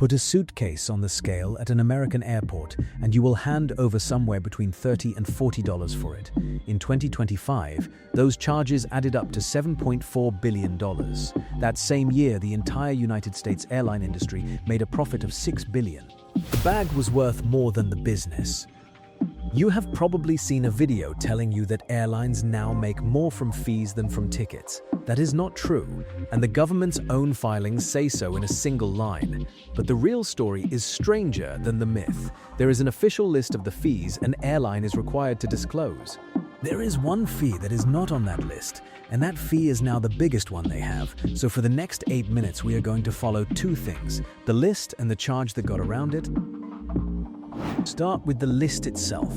Put a suitcase on the scale at an American airport and you will hand over somewhere between $30 and $40 for it. In 2025, those charges added up to $7.4 billion. That same year, the entire United States airline industry made a profit of $6 billion. The bag was worth more than the business. You have probably seen a video telling you that airlines now make more from fees than from tickets. That is not true, and the government's own filings say so in a single line. But the real story is stranger than the myth. There is an official list of the fees an airline is required to disclose. There is one fee that is not on that list, and that fee is now the biggest one they have. So for the next 8 minutes, we are going to follow two things: the list and the charge that got around it. Start with the list itself.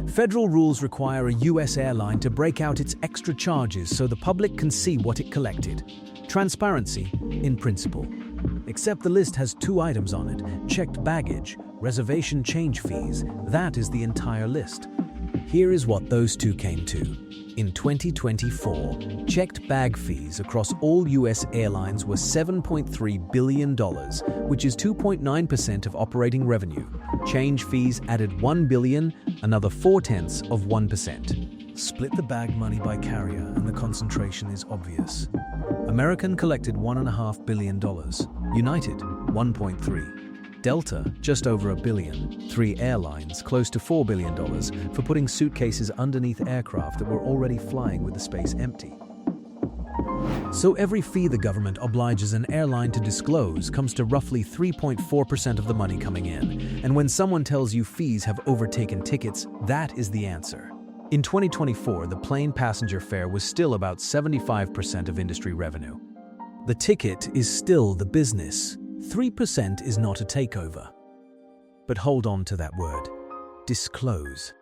Federal rules require a U.S. airline to break out its extra charges so the public can see what it collected. Transparency, in principle. Except the list has two items on it: checked baggage, reservation change fees. That is the entire list. Here is what those two came to. In 2024, checked bag fees across all U.S. airlines were $7.3 billion, which is 2.9% of operating revenue. Change fees added $1 billion, another 0.4%. Split the bag money by carrier and the concentration is obvious. American collected $1.5 billion, United $1.3 billion. Delta, just over $1 billion. 3 airlines, close to $4 billion, for putting suitcases underneath aircraft that were already flying with the space empty. So every fee the government obliges an airline to disclose comes to roughly 3.4% of the money coming in. And when someone tells you fees have overtaken tickets, that is the answer. In 2024, the plane passenger fare was still about 75% of industry revenue. The ticket is still the business. 3% is not a takeover. But hold on to that word: disclose.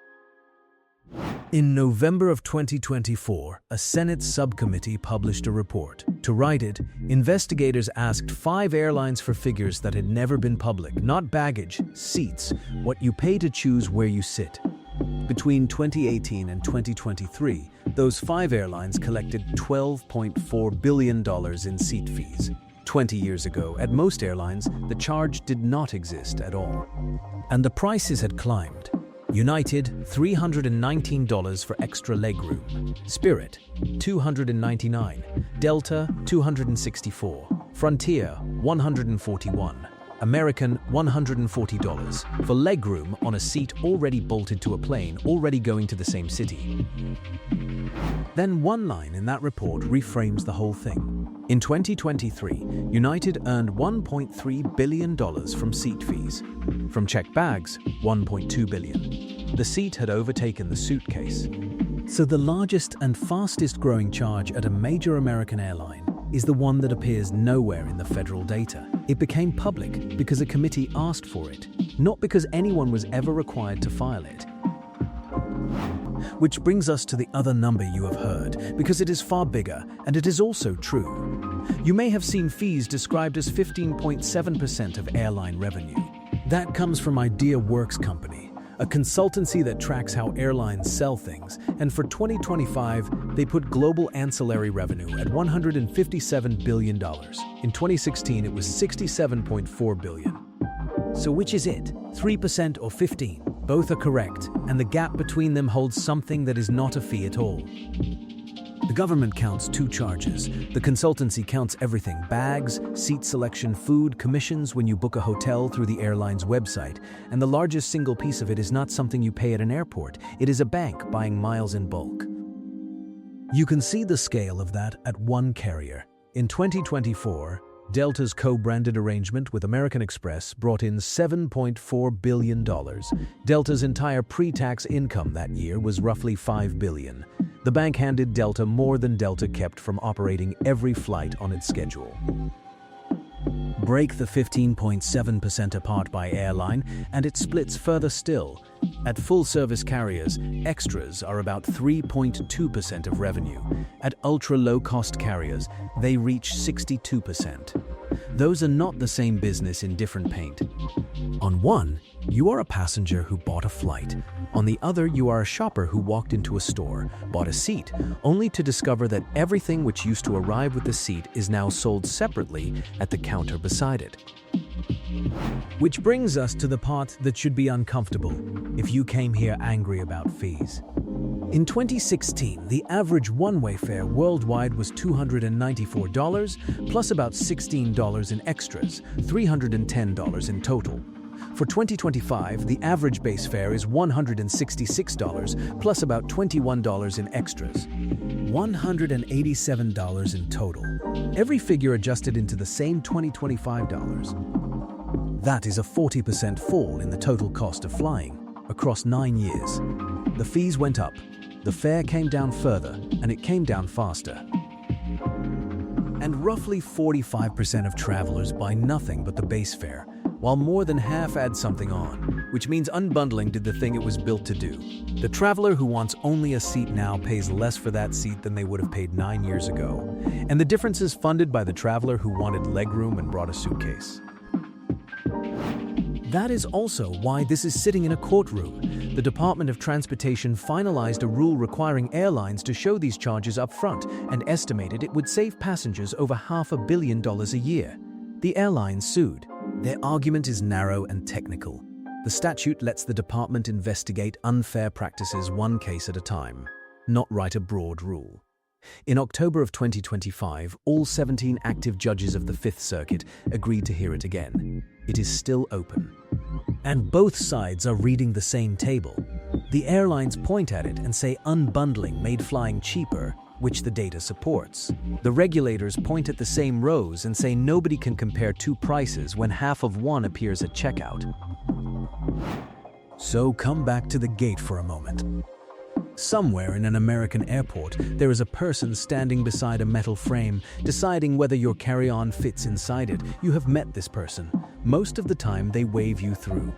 In November of 2024, a Senate subcommittee published a report. To write it, investigators asked 5 airlines for figures that had never been public: not baggage, seats, what you pay to choose where you sit. Between 2018 and 2023, those 5 airlines collected $12.4 billion in seat fees. 20 years ago, at most airlines, the charge did not exist at all. And the prices had climbed. United, $319 for extra legroom. Spirit, $299. Delta, $264. Frontier, $141. American, $140 for legroom on a seat already bolted to a plane already going to the same city. Then one line in that report reframes the whole thing. In 2023, United earned $1.3 billion from seat fees. From checked bags, $1.2 billion. The seat had overtaken the suitcase. So the largest and fastest growing charge at a major American airline is the one that appears nowhere in the federal data. It became public because a committee asked for it, not because anyone was ever required to file it. Which brings us to the other number you have heard, because it is far bigger and it is also true. You may have seen fees described as 15.7% of airline revenue. That comes from IdeaWorks Company, a consultancy that tracks how airlines sell things, and for 2025, they put global ancillary revenue at $157 billion. In 2016, it was $67.4 billion. So which is it, 3% or 15? Both are correct, and the gap between them holds something that is not a fee at all. The government counts 2 charges. The consultancy counts everything: bags, seat selection, food, commissions when you book a hotel through the airline's website. And the largest single piece of it is not something you pay at an airport. It is a bank buying miles in bulk. You can see the scale of that at one carrier. In 2024, Delta's co-branded arrangement with American Express brought in $7.4 billion. Delta's entire pre-tax income that year was roughly $5 billion. The bank handed Delta more than Delta kept from operating every flight on its schedule. Break the 15.7% apart by airline, and it splits further still. At full-service carriers, extras are about 3.2% of revenue. At ultra-low-cost carriers, they reach 62%. Those are not the same business in different paint. On one, you are a passenger who bought a flight. On the other, you are a shopper who walked into a store, bought a seat, only to discover that everything which used to arrive with the seat is now sold separately at the counter beside it. Which brings us to the part that should be uncomfortable if you came here angry about fees. In 2016, the average one-way fare worldwide was $294, plus about $16 in extras, $310 in total. For 2025, the average base fare is $166, plus about $21 in extras, $187 in total. Every figure adjusted into the same 2025 dollars. That is a 40% fall in the total cost of flying across 9 years. The fees went up, the fare came down further, and it came down faster. And roughly 45% of travelers buy nothing but the base fare, while more than half add something on, which means unbundling did the thing it was built to do. The traveler who wants only a seat now pays less for that seat than they would have paid 9 years ago. And the difference is funded by the traveler who wanted legroom and brought a suitcase. That is also why this is sitting in a courtroom. The Department of Transportation finalized a rule requiring airlines to show these charges up front and estimated it would save passengers over $500 million a year. The airlines sued. Their argument is narrow and technical. The statute lets the department investigate unfair practices one case at a time, not write a broad rule. In October of 2025, all 17 active judges of the Fifth Circuit agreed to hear it again. It is still open. And both sides are reading the same table. The airlines point at it and say unbundling made flying cheaper, which the data supports. The regulators point at the same rows and say nobody can compare two prices when half of one appears at checkout. So come back to the gate for a moment. Somewhere in an American airport, there is a person standing beside a metal frame, deciding whether your carry-on fits inside it. You have met this person. Most of the time, they wave you through.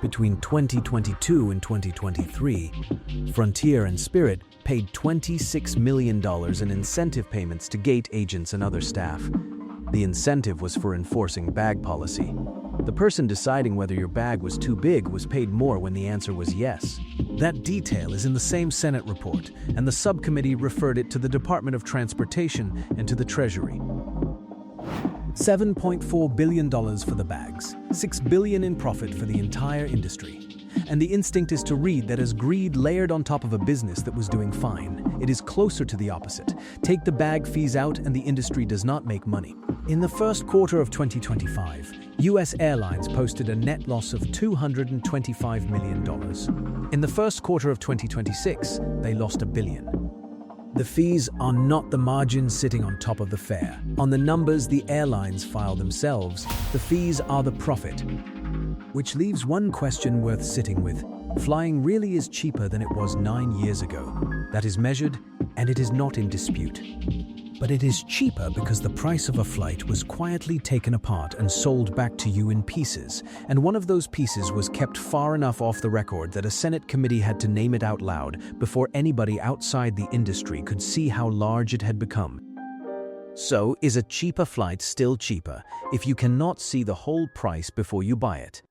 Between 2022 and 2023, Frontier and Spirit paid $26 million in incentive payments to gate agents and other staff. The incentive was for enforcing bag policy. The person deciding whether your bag was too big was paid more when the answer was yes. That detail is in the same Senate report, and the subcommittee referred it to the Department of Transportation and to the Treasury. $7.4 billion for the bags, $6 billion in profit for the entire industry. And the instinct is to read that as greed layered on top of a business that was doing fine, it is closer to the opposite. Take the bag fees out and the industry does not make money. In the first quarter of 2025, U.S. Airlines posted a net loss of $225 million. In the first quarter of 2026, they lost $1 billion. The fees are not the margin sitting on top of the fare. On the numbers the airlines file themselves, the fees are the profit. Which leaves one question worth sitting with. Flying really is cheaper than it was 9 years ago. That is measured, and it is not in dispute. But it is cheaper because the price of a flight was quietly taken apart and sold back to you in pieces, and one of those pieces was kept far enough off the record that a Senate committee had to name it out loud before anybody outside the industry could see how large it had become. So, is a cheaper flight still cheaper if you cannot see the whole price before you buy it?